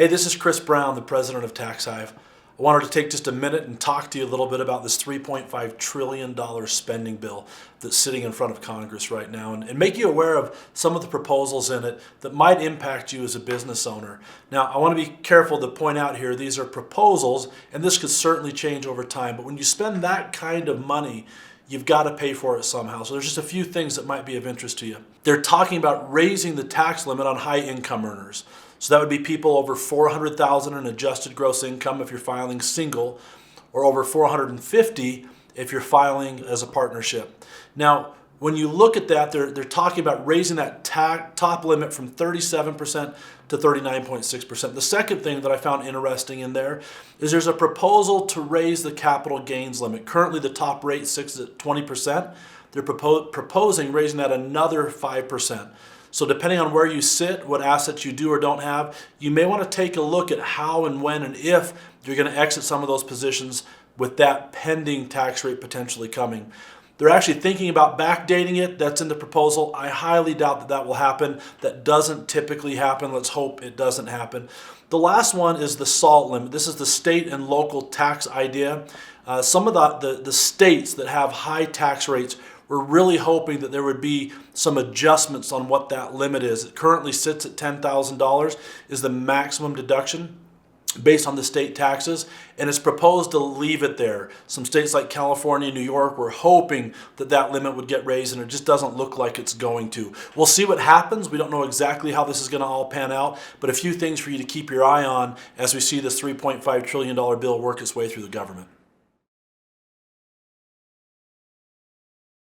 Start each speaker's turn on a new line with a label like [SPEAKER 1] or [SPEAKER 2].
[SPEAKER 1] Hey, this is Chris Brown, the president of Tax Hive. I wanted to take just a minute and talk to you a little bit about this $3.5 trillion spending bill that's sitting in front of Congress right now and make you aware of some of the proposals in it that might impact you as a business owner. Now, I want to be careful to point out here, these are proposals, and this could certainly change over time, but when you spend that kind of money, you've got to pay for it somehow. So there's just a few things that might be of interest to you. They're talking about raising the tax limit on high income earners. So that would be people over $400,000 in adjusted gross income if you're filing single, or over $450,000 if you're filing as a partnership. Now, when you look at that, they're talking about raising that top limit from 37% to 39.6%. The second thing that I found interesting in there is there's a proposal to raise the capital gains limit. Currently, the top rate sits at 20%. They're proposing raising that another 5%. So depending on where you sit, what assets you do or don't have, you may want to take a look at how and when and if you're going to exit some of those positions with that pending tax rate potentially coming. They're actually thinking about backdating it. That's in the proposal. I highly doubt that that will happen. That doesn't typically happen. Let's hope it doesn't happen. The last one is the SALT limit. This is the state and local tax idea. Some of the states that have high tax rates, we're really hoping that there would be some adjustments on what that limit is. It currently sits at $10,000 is the maximum deduction based on the state taxes, and it's proposed to leave it there. Some states like California, New York, we're hoping that that limit would get raised, and it just doesn't look like it's going to. We'll see what happens. We don't know exactly how this is going to all pan out, but a few things for you to keep your eye on as we see this $3.5 trillion bill work its way through the government.